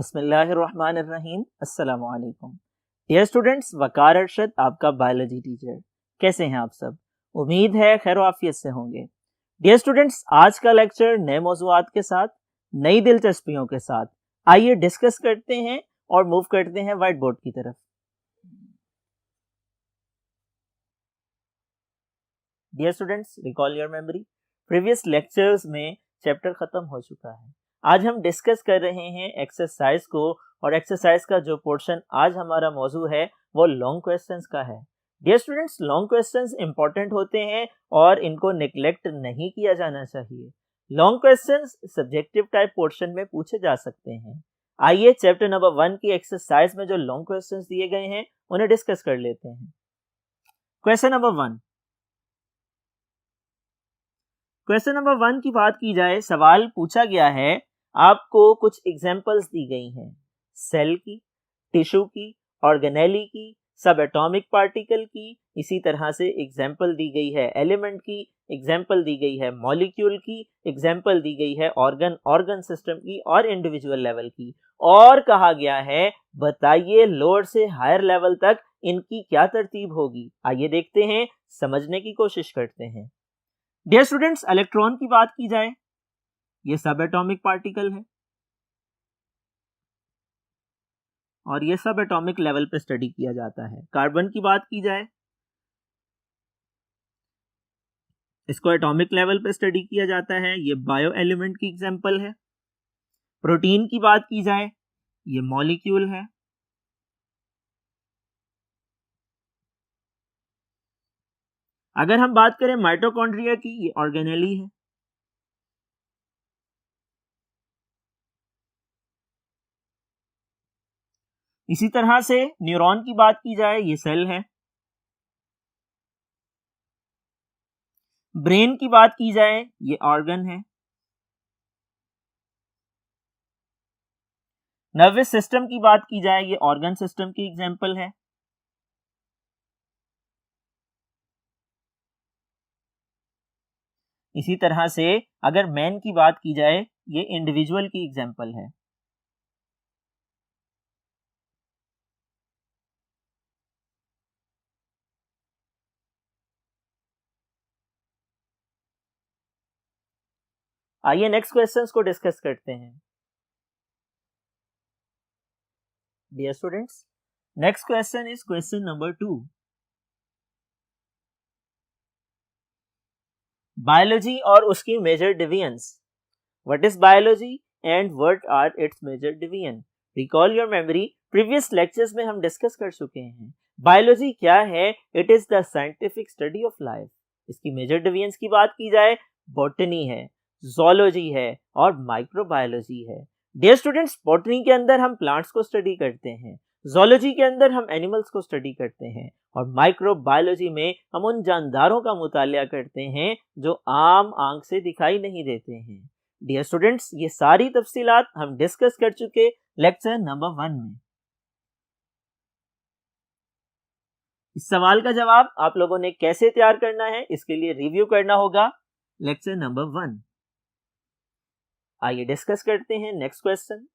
बिस्मिल्लाहिर्रहमानिर्रहीम। अस्सलामु अलैकुम। डियर स्टूडेंट्स, वकार अरशद आपका बायोलॉजी टीचर। कैसे हैं आप सब? उम्मीद है खैर आफियत से होंगे। डियर स्टूडेंट्स, आज का लेक्चर नए मौज़ूआत के साथ, नई दिलचस्पियों के साथ आइए डिस्कस करते हैं और मूव करते हैं व्हाइट बोर्ड की तरफ। Dear students, recall your memory. Previous lectures में चैप्टर खत्म हो चुका है। आज हम डिस्कस कर रहे हैं एक्सरसाइज को, और एक्सरसाइज का जो पोर्शन आज हमारा मौजू है वो लॉन्ग क्वेश्चंस का है। Dear students, long questions important होते हैं और इनको नेग्लेक्ट नहीं किया जाना चाहिए। Long questions subjective type portion में पूछे जा सकते हैं। आइए चैप्टर नंबर 1 की एक्सरसाइज में जो लॉन्ग क्वेश्चंस दिए गए हैं उन्हें डिस्कस कर लेते हैं। Question number 1। क्वेश्चन नंबर 1 की बात की जाए, सवाल पूछा गया है, आपको कुछ एग्जांपल्स दी गई हैं सेल की, टिश्यू की, ऑर्गेनेली की, सब एटॉमिक पार्टिकल की, इसी तरह से एग्जांपल दी गई है एलिमेंट की, एग्जांपल दी गई है मॉलिक्यूल की, एग्जांपल दी गई है ऑर्गन सिस्टम की और इंडिविजुअल लेवल की। और कहा गया है बताइए लोअर से हायर लेवल तक इनकी क्या तरतीब होगी। आइए देखते हैं, समझने की कोशिश करते हैं। डियर स्टूडेंट्स, इलेक्ट्रॉन की बात की जाए, ये सब एटॉमिक पार्टिकल है और ये सब एटॉमिक लेवल पे स्टडी किया जाता है। कार्बन की बात की जाए, इसको एटॉमिक लेवल पे स्टडी किया जाता है, ये बायो एलिमेंट की एग्जांपल है। प्रोटीन की बात की जाए, ये मॉलिक्यूल है। अगर हम बात करें माइटोकॉन्ड्रिया की, ये ऑर्गेनेली है। इसी तरह से न्यूरॉन की बात की जाए, ये सेल है। ब्रेन की बात की जाए, ये ऑर्गन है। नर्वस सिस्टम की बात की जाए, ये ऑर्गन सिस्टम की एग्जांपल है। इसी तरह से अगर मैन की बात की जाए, ये इंडिविजुअल की एग्जांपल है। आइए नेक्स्ट क्वेश्चंस को डिस्कस करते हैं। Dear students, next question is question number 2। Biology और उसकी major divisions. What is biology and what are its major division? Recall your memory, previous lectures में हम डिस्कस कर चुके हैं। बायोलॉजी क्या है? It is the scientific study of life. इसकी मेजर डिवीजन्स की बात की जाए, बॉटनी है, ज़ूलॉजी है और माइक्रोबायोलॉजी है। डियर स्टूडेंट्स, बॉटनी के अंदर हम प्लांट्स को स्टडी करते हैं, ज़ूलॉजी के अंदर हम एनिमल्स को स्टडी करते हैं और माइक्रोबायोलॉजी में हम उन जानदारों का मुतालिया करते हैं जो आम आंख से दिखाई नहीं देते हैं। डियर स्टूडेंट्स, ये सारी तफसीलात हम डिस्कस कर चुके लेक्चर नंबर 1 में। इस सवाल का जवाब आप लोगों ने कैसे तैयार करना है, इसके लिए रिव्यू करना होगा लेक्चर नंबर 1। आइए डिस्कस करते हैं नेक्स्ट क्वेश्चन।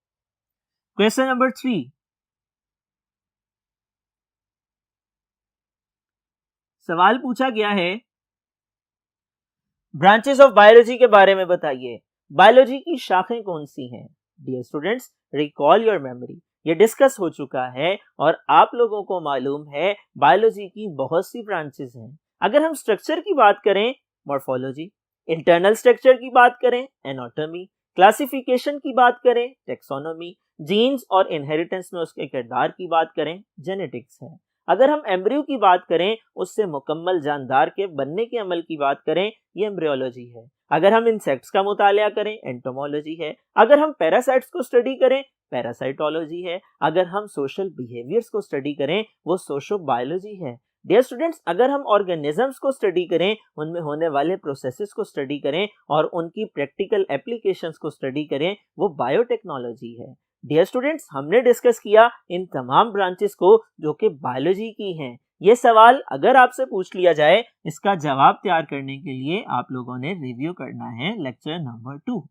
Question number 3। सवाल पूछा गया है, ब्रांचेस ऑफ बायोलॉजी के बारे में बताइए, बायोलॉजी की शाखें कौन सी हैं? Dear students, recall your memory, ये डिस्कस हो चुका है और आप लोगों को मालूम है बायोलॉजी की बहुत सी ब्रांचेस हैं। अगर हम स्ट्रक्चर की बात करें, मॉर्फोलॉजी, इंटरनल स्ट्रक्चर की बात करें, एनाटॉमी, क्लासिफिकेशन की बात करें, टेक्सोनोमी, जीन्स और इनहेरिटेंस में उसके किरदार की बात करें, जेनेटिक्स है। अगर हम एम्ब्रियो की बात करें, उससे मुकम्मल जानदार के बनने के अमल की बात करें, ये एम्ब्रियोलॉजी है। अगर हम इंसेक्ट्स का मुतालिया करें, एंटोमोलॉजी है। अगर हम पैरासाइट्स को स्टडी करें, पैरासाइटोलॉजी है। अगर हम सोशल बिहेवियर्स को स्टडी करें, वो सोशोबायोलॉजी है। डियर स्टूडेंट्स, अगर हम ऑर्गेनिजम्स को स्टडी करें, उनमें होने वाले प्रोसेसेस को स्टडी करें और उनकी प्रैक्टिकल एप्लीकेशंस को स्टडी करें, वो बायोटेक्नोलॉजी है। डियर स्टूडेंट्स, हमने डिस्कस किया इन तमाम ब्रांचेस को जो कि बायोलॉजी की हैं। ये सवाल अगर आपसे पूछ लिया जाए, इसका जवाब तैयार करने के लिए आप लोगों ने रिव्यू करना है लेक्चर नंबर 2।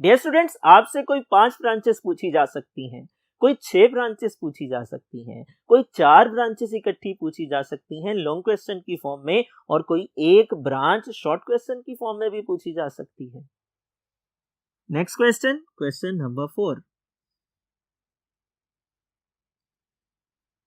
डियर स्टूडेंट्स, आपसे कोई 5 ब्रांचेस पूछी जा सकती हैं, कोई 6 ब्रांचेस पूछी जा सकती हैं, कोई 4 ब्रांचेस इकट्ठी पूछी जा सकती हैं लॉन्ग क्वेश्चन की फॉर्म में, और कोई एक ब्रांच शॉर्ट क्वेश्चन की फॉर्म में भी पूछी जा सकती है। Next question, question number 4।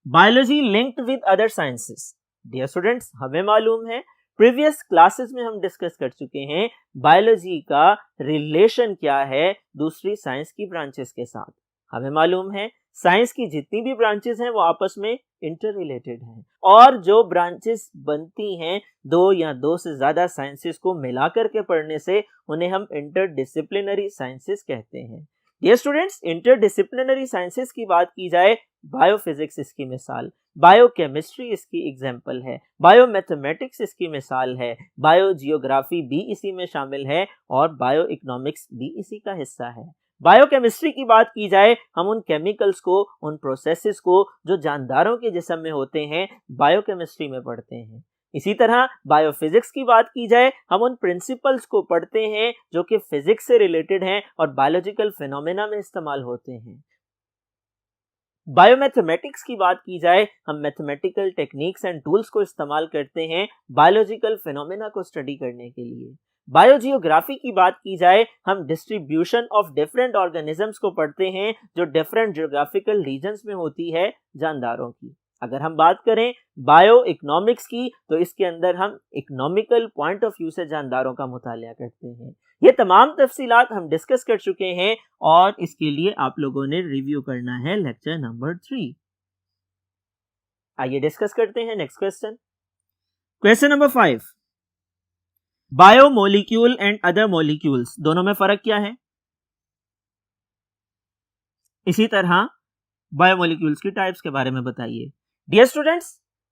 Biology linked with other sciences. Dear students, हमें मालूम है, प्रीवियस क्लासेस में हम डिस्कस कर चुके हैं बायोलॉजी का रिलेशन क्या है दूसरी साइंस की ब्रांचेस के साथ। हमें मालूम है साइंस की जितनी भी ब्रांचेस हैं वो आपस में इंटर रिलेटेड हैं, और जो ब्रांचेस बनती हैं 2 या 2 से ज्यादा साइंसेस को मिलाकर के पढ़ने से उन्हें हम इंटरडिसिप्लिनरी साइंसेस कहते हैं। डियर स्टूडेंट्स, इंटरडिसिप्लिनरी साइंसेस की बात की जाए, बायोफिजिक्स इसकी मिसाल, बायोकेमिस्ट्री इसकी एग्जाम्पल है, बायोमैथमेटिक्स इसकी मिसाल है, बायोजियोग्राफी भी इसी में शामिल है, और बायो इकोनॉमिक्स भी इसी का हिस्सा है। बायोकेमिस्ट्री की बात की जाए, हम उन केमिकल्स को, उन प्रोसेसेस को जो जानदारों के जिस्म में होते हैं, बायोकेमिस्ट्री में पढ़ते हैं। इसी तरह बायोफिजिक्स की बात की जाए, हम उन प्रिंसिपल्स को पढ़ते हैं जो कि फिजिक्स से रिलेटेड हैं और बायोलॉजिकल फिनोमेना में इस्तेमाल होते हैं। बायोमैथमेटिक्स की बात की जाए, हम मैथमेटिकल टेक्निक्स एंड टूल्स को इस्तेमाल करते हैं बायोलॉजिकल फिनोमेना को स्टडी करने के लिए। बायोजियोग्राफी की बात की जाए, हम डिस्ट्रीब्यूशन ऑफ डिफरेंट ऑर्गेनिजम्स को पढ़ते हैं जो डिफरेंट जियोग्राफिकल रीजन्स में होती है जानदारों की। अगर हम बात करें बायो इकोनॉमिक्स की, तो इसके अंदर हम इकोनॉमिकल पॉइंट ऑफ व्यू से जानदारों का मुतालिया करते हैं। ये तमाम तफसीलात हम डिस्कस कर चुके हैं, और इसके लिए आप लोगों ने रिव्यू करना है लेक्चर नंबर 3। आइए डिस्कस करते हैं next question. Question number 5। Biomolecule and other molecules, दोनों में फर्क क्या है? इसी तरह बायोमोलिक्यूल्स की टाइप्स के बारे में बताइए। डियर स्टूडेंट्स,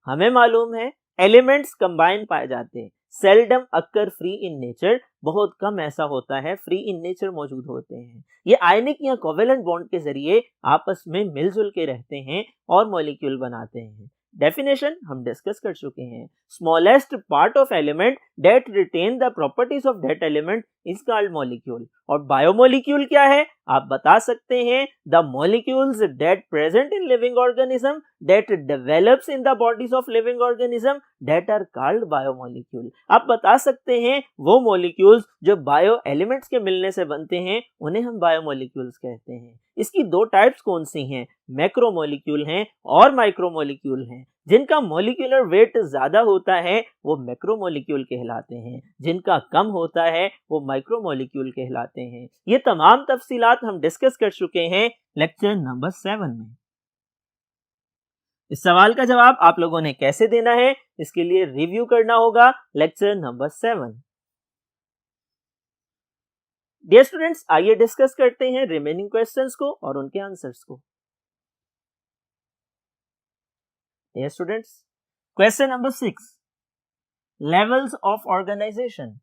हमें मालूम है एलिमेंट्स कंबाइन पाए जाते हैं, seldom occur free in nature, बहुत कम ऐसा होता है फ्री इन नेचर मौजूद होते हैं। ये आयनिक या कोवेलेंट बॉन्ड के जरिए आपस में मिलजुल के रहते हैं और मॉलिक्यूल बनाते हैं। डेफिनेशन हम डिस्कस कर चुके हैं। Smallest part of element that retain the properties of that element is called molecule. और बायोमोलिक्यूल क्या है? आप बता सकते हैं the molecules that present in living organism that develops in the bodies of living organism that are called biomolecule. आप बता सकते हैं वो मॉलिक्यूल्स जो बायो एलिमेंट्स के मिलने से बनते हैं उन्हें हम बायोमोलिक्यूल्स कहते हैं। इसकी 2 टाइप्स कौन सी हैं? मैक्रोमोलिक्यूल हैं और माइक्रोमोलिक्यूल हैं। जिनका मॉलिक्यूलर वेट ज्यादा होता है वो मैक्रोमोलिक्यूल कहलाते हैं, जिनका कम होता है वो माइक्रोमोलिक्यूल कहलाते हैं। ये तमाम तफसीलात हम डिस्कस कर चुके हैं लेक्चर नंबर 7 में। इस सवाल का जवाब आप लोगों ने कैसे देना है, इसके लिए रिव्यू करना होगा लेक्चर नंबर 7। डियर स्टूडेंट्स, आइए डिस्कस करते हैं रिमेनिंग क्वेश्चंस को और उनके आंसर्स को। Dear students, question number 6, levels of organisation.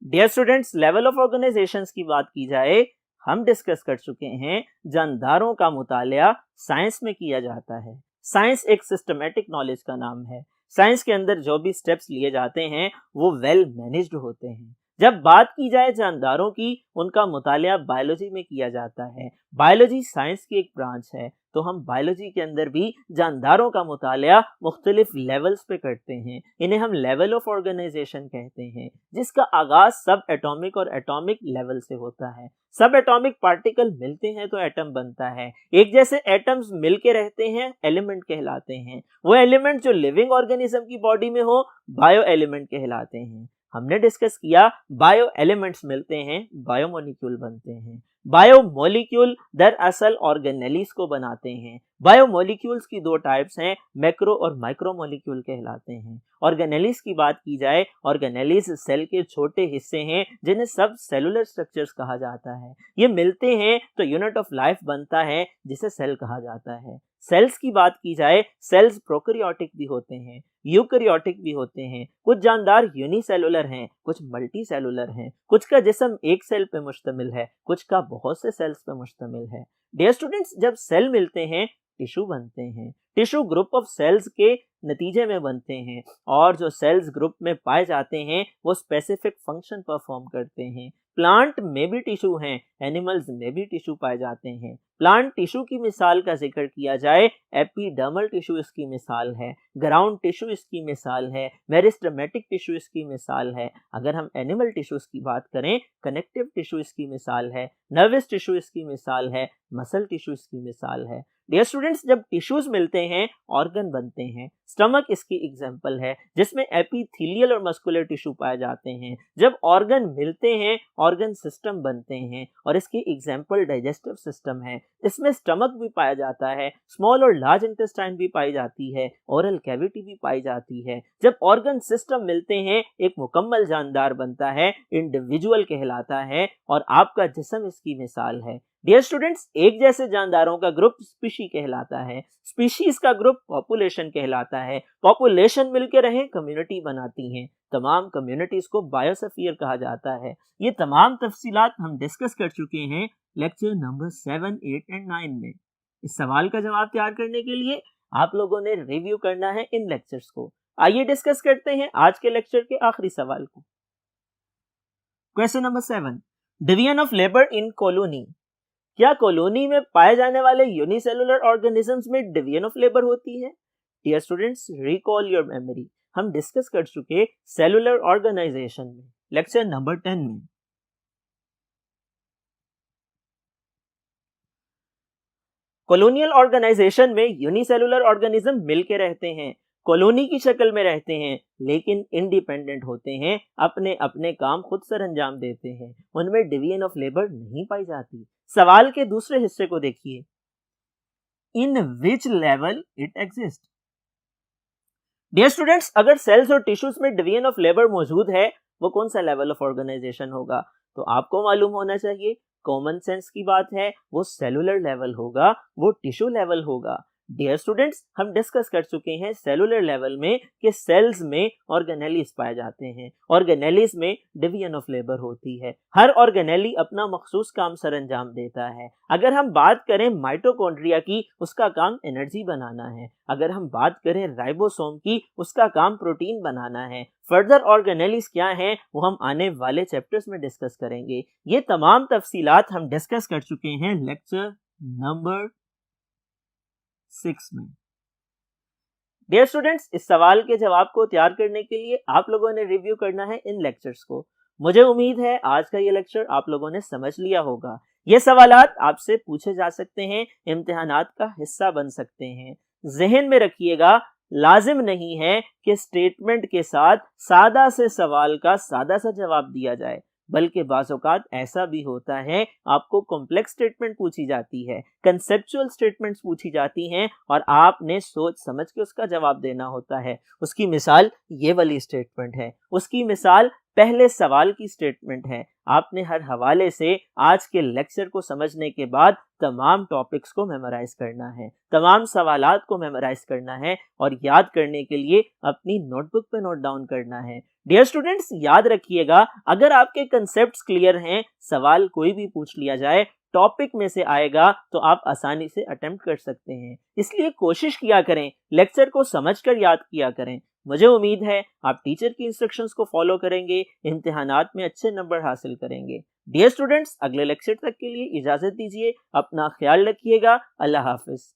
Dear students, level of organisations की बात की जाए, हम डिस्कस कर चुके हैं जानदारों का मुतालिया साइंस में किया जाता है। साइंस एक सिस्टमैटिक नॉलेज का नाम है। साइंस के अंदर जो भी स्टेप्स लिए जाते हैं वो वेल मैनेज्ड होते हैं। जब बात की जाए जानदारों की, उनका मुतालिया बायोलॉजी में किया जाता है। बायोलॉजी साइंस की एक ब्रांच है, तो हम बायोलॉजी के अंदर भी जानदारों का मुतालिया मुख्तलिफ लेवल्स पे करते हैं। इन्हें हम लेवल ऑफ ऑर्गेनाइजेशन कहते हैं, जिसका आगाज सब एटॉमिक और एटॉमिक लेवल से होता है। सब एटॉमिक पार्टिकल मिलते हैं तो एटम बनता है। एक जैसे एटम्स मिलके रहते हैं, एलिमेंट कहलाते हैं। वो एलिमेंट जो लिविंग ऑर्गेनिज्म की बॉडी में हो, बायो एलिमेंट कहलाते हैं। हमने डिस्कस किया बायो एलिमेंट्स मिलते हैं, बायोमोलिक्यूल बनते हैं। बायोमोलिक्यूल दरअसल ऑर्गेनेलिस को बनाते हैं। बायोमोलिक्यूल्स की 2 टाइप्स हैं, मैक्रो और माइक्रोमोलिक्यूल कहलाते हैं। ऑर्गेनेलिस की बात की जाए, ऑर्गेनेलिस सेल के छोटे हिस्से हैं जिन्हें सब सेलुलर स्ट्रक्चर्स कहा जाता है। ये मिलते हैं तो यूनिट ऑफ लाइफ बनता है जिसे सेल कहा जाता है। सेल्स की बात की जाए, सेल्स प्रोकैरियोटिक भी होते हैं, यूकैरियोटिक भी होते हैं। कुछ जानदार यूनिसेलुलर हैं, कुछ मल्टी सेलुलर हैं। कुछ का जिस्म एक सेल पे मुश्तमिल है, कुछ का बहुत से सेल्स पे मुश्तमिल है। डियर स्टूडेंट्स, जब सेल मिलते हैं टिश्यू बनते हैं। टिश्यू ग्रुप ऑफ सेल्स के नतीजे में बनते हैं और जो सेल्स ग्रुप में पाए जाते हैं वो स्पेसिफिक फंक्शन परफॉर्म करते हैं। प्लांट में भी टिश्यू हैं, एनिमल्स में भी टिश्यू पाए जाते हैं। प्लांट टिश्यू की मिसाल का जिक्र किया जाए, एपिडर्मल टिश्यू इसकी मिसाल है, ग्राउंड टिश्यू इसकी मिसाल है, मेरिस्टेमेटिक टिश्यू इसकी मिसाल है। अगर हम एनिमल टिश्यूज की बात करें, कनेक्टिव टिश्यू इसकी मिसाल है, नर्वस टिश्यू इसकी मिसाल है, मसल टिश्यू इसकी मिसाल है। डियर स्टूडेंट्स, जब टिश्यूज मिलते हैं ऑर्गन बनते हैं। स्टमक इसकी एग्जांपल है जिसमें एपिथेलियल और मस्कुलर टिश्यू पाए जाते हैं। जब ऑर्गन मिलते हैं ऑर्गन सिस्टम बनते हैं और इसकी एग्जांपल डाइजेस्टिव सिस्टम है। इसमें स्टमक भी पाया जाता है, स्मॉल और लार्ज इंटेस्टाइन भी पाई जाती है, ओरल कैविटी भी पाई जाती है। जब ऑर्गन सिस्टम मिलते हैं एक मुकम्मल जानदार बनता है, इंडिविजुअल कहलाता है और आपका जिस्म इसकी मिसाल है। डियर स्टूडेंट्स, एक जैसे जानदारों का ग्रुप स्पीशी कहलाता है, स्पीशीज का ग्रुप पॉपुलेशन कहलाता है, पॉपुलेशन मिलकर रहे कम्युनिटी बनाती हैं, तमाम कम्युनिटीज को बायोस्फीयर कहा जाता है। ये तमाम तफसीलात हम डिस्कस कर चुके हैं लेक्चर नंबर 7, 8 एंड 9 में। इस सवाल का जवाब तैयार करने के लिए आप लोगों ने रिव्यू करना है इन लेक्चर्स को। आइए डिस्कस करते हैं आज के लेक्चर के आखिरी सवाल को। Question number 7, division of labour in colony. क्या कॉलोनी में पाए जाने वाले यूनिसेलुलर ऑर्गेनिजम्स में डिवीजन ऑफ लेबर होती है? Dear students, recall your memory. हम डिस्कस कर चुके सेलुलर ऑर्गेनाइजेशन में लेक्चर नंबर 10 में। कॉलोनियल ऑर्गेनाइजेशन में यूनिसेलुलर ऑर्गेनिज्म मिलके रहते हैं, कॉलोनी की शक्ल में रहते हैं, लेकिन इंडिपेंडेंट होते हैं, अपने अपने काम खुद सर अंजाम देते हैं। उनमें डिवीजन ऑफ लेबर नहीं पाई जाती। सवाल के दूसरे हिस्से को देखिए, in which level it exist. Dear students, अगर सेल्स और टिश्यूज में डिवीजन ऑफ लेबर मौजूद है, वो कौन सा लेवल ऑफ ऑर्गेनाइजेशन होगा? तो आपको मालूम होना चाहिए, कॉमन सेंस की बात है, वो सेलुलर लेवल होगा, वो टिश्यू लेवल होगा। डियर स्टूडेंट्स, हम डिस्कस कर चुके हैं सेलुलर लेवल में कि सेल्स में ऑर्गेनेलीज पाए जाते हैं, ऑर्गेनेलीज में डिवीजन ऑफ लेबर होती है। हर ऑर्गेनेली अपना मखसूस काम सर अंजाम देता है। अगर हम बात करें माइटोकॉन्ड्रिया की, उसका काम एनर्जी बनाना है। अगर हम बात करें राइबोसोम की, उसका काम प्रोटीन बनाना है। फर्दर ऑर्गेनेलीज क्या हैं वो हम आने वाले चैप्टर्स में डिस्कस करेंगे। ये तमाम तफसीलात हम डिस्कस कर चुके हैं लेक्चर नंबर 6 में। डियर स्टूडेंट्स, इस सवाल के जवाब को तैयार करने के लिए आप लोगों ने रिव्यू करना है इन लेक्चर्स को। मुझे उम्मीद है आज का ये लेक्चर आप लोगों ने समझ लिया होगा। ये सवालात आपसे पूछे जा सकते हैं, इम्तिहानात का हिस्सा बन सकते हैं। जहन में रखिएगा, लाजिम नहीं है कि स्टेटमेंट के साथ सादा से सवाल का सादा सा जवाब दिया जाए, बल्कि बाज़ औक़ात ऐसा भी होता है आपको कॉम्प्लेक्स स्टेटमेंट पूछी जाती है, कंसेप्चुअल स्टेटमेंट्स पूछी जाती हैं और आपने सोच समझ के उसका जवाब देना होता है। उसकी मिसाल ये वाली स्टेटमेंट है, उसकी मिसाल पहले सवाल की स्टेटमेंट है। आपने हर हवाले से आज के लेक्चर को समझने के बाद तमाम टॉपिक्स को मेमोराइज करना है, तमाम सवालात को मेमोराइज करना है और याद करने के लिए अपनी नोटबुक पे नोट डाउन करना है। डियर स्टूडेंट्स, याद रखिएगा, अगर आपके कंसेप्ट्स क्लियर हैं, सवाल कोई भी पूछ लिया जाए, टॉपिक में से आएगा तो आप आसानी से अटेम्प्ट कर सकते हैं। इसलिए कोशिश किया करें, लेक्चर को समझकर याद किया करें। मुझे उम्मीद है आप टीचर की इंस्ट्रक्शंस को फॉलो करेंगे, इम्तिहानात में अच्छे नंबर हासिल करेंगे। डियर स्टूडेंट्स, अगले लेक्चर तक के लिए इजाजत दीजिए, अपना ख्याल रखिएगा। अल्लाह हाफिज।